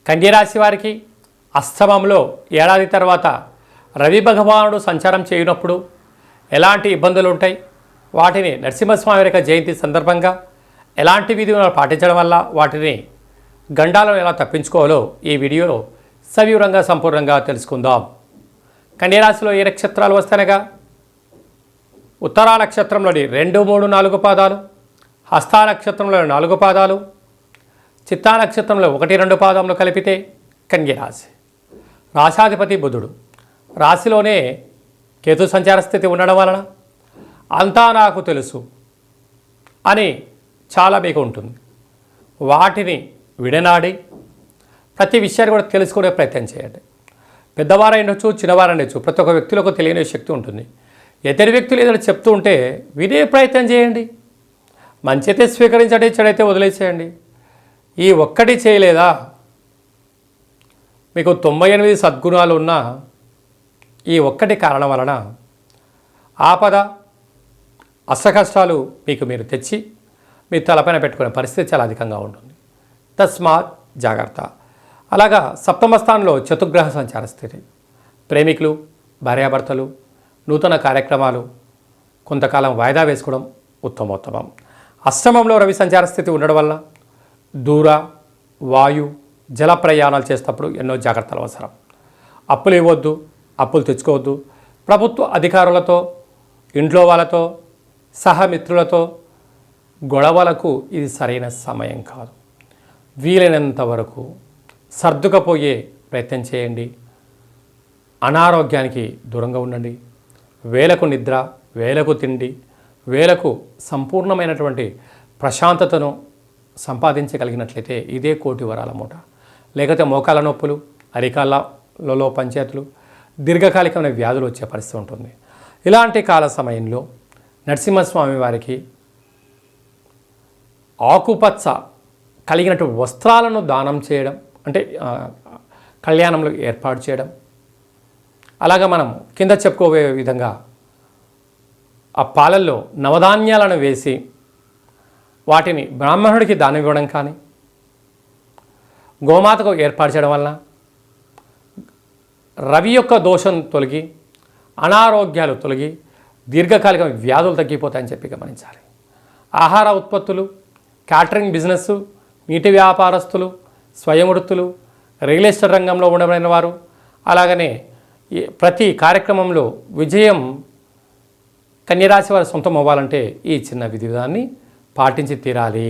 కన్యరాశి వారికి అష్టమంలో ఏడాది తర్వాత రవి భగవానుడు సంచారం చేయనప్పుడు ఎలాంటి ఇబ్బందులు ఉంటాయి, వాటిని నరసింహస్వామి యొక్క జయంతి సందర్భంగా ఎలాంటి విధులను పాటించడం వల్ల వాటిని గండాలను ఎలా తప్పించుకోవాలో ఈ వీడియోలో సవివరంగా సంపూర్ణంగా తెలుసుకుందాం. కన్యరాశిలో ఏ నక్షత్రాలు వస్తాయనగా ఉత్తరా నక్షత్రంలోని 2, 3, 4 పాదాలు, హస్తా నక్షత్రంలోని 4 పాదాలు, చిత్తా నక్షత్రంలో 1, 2 పాదములు కలిపితే కన్యరాశి. రాశాధిపతి బుధుడు రాశిలోనే కేతు సంచార స్థితి ఉండడం వలన అంతా నాకు తెలుసు అని చాలా మీకు ఉంటుంది. వాటిని విడనాడి ప్రతి విషయాన్ని కూడా తెలుసుకునే ప్రయత్నం చేయండి. పెద్దవారైనచ్చు, చిన్నవారైనచ్చు, ప్రతి ఒక్క వ్యక్తులకు తెలియని శక్తి ఉంటుంది. ఇతర వ్యక్తులు ఏదైనా చెప్తూ ఉంటే వినే ప్రయత్నం చేయండి. మంచి అయితే స్వీకరించండి, చెడైతే వదిలేసేయండి. ఈ ఒక్కటి చేయలేదా? మీకు 98 సద్గుణాలు ఉన్న ఈ ఒక్కటి కారణం వలన ఆపద అష్టకష్టాలు మీకు మీరు తెచ్చి మీ తలపైన పెట్టుకునే పరిస్థితి చాలా అధికంగా ఉంటుంది. తస్మాత్ జాగ్రత్త. అలాగా సప్తమ స్థానంలో చతుర్గ్రహ సంచార స్థితి. ప్రేమికులు, భార్యాభర్తలు నూతన కార్యక్రమాలు కొంతకాలం వాయిదా వేసుకోవడం ఉత్తమోత్తమం. అష్టమంలో రవి సంచార స్థితి ఉండడం వల్ల దూర, వాయు, జల ప్రయాణాలు చేసేటప్పుడు ఎన్నో జాగ్రత్తలు అవసరం. అప్పులు ఇవ్వద్దు, అప్పులు తెచ్చుకోవద్దు. ప్రభుత్వ అధికారులతో, ఇంట్లో వాళ్ళతో, సహమిత్రులతో గొడవలకు ఇది సరైన సమయం కాదు. వీలైనంత వరకు సర్దుకపోయే ప్రయత్నం చేయండి. అనారోగ్యానికి దూరంగా ఉండండి. వేలకు నిద్ర, వేలకు తిండి, వేలకు సంపూర్ణమైనటువంటి ప్రశాంతతను సంపాదించగలిగినట్లయితే ఇదే కోటి వరాల మూట. లేకపోతే మోకాల నొప్పులు, అరికాళ్ళలో పంచాయతీలు, దీర్ఘకాలికమైన వ్యాధులు వచ్చే పరిస్థితి ఉంటుంది. ఇలాంటి కాల సమయంలో నరసింహస్వామి వారికి ఆకుపచ్చ కలిగినటువంటి వస్త్రాలను దానం చేయడం, అంటే కళ్యాణంలో ఏర్పాటు చేయడం. అలాగా మనం కింద చెప్పుకోవే విధంగా ఆ పాలల్లో నవధాన్యాలను వేసి వాటిని బ్రాహ్మణుడికి దానం ఇవ్వడం కానీ, గోమాతకు ఏర్పాటు చేయడం వలన రవి యొక్క దోషం తొలగి, అనారోగ్యాలు తొలగి, దీర్ఘకాలిక వ్యాధులు తగ్గిపోతాయని చెప్పి గమనించాలి. ఆహార ఉత్పత్తులు, క్యాటరింగ్ బిజినెస్, నీటి వ్యాపారస్తులు, స్వయం వృత్తులు, రియల్ ఎస్టేట్ రంగంలో ఉండబడిన వారు, అలాగనే ప్రతి కార్యక్రమంలో విజయం కన్యరాశి వారి సొంతం అవ్వాలంటే ఈ చిన్న విధానాన్ని పాటించి తీరాలి.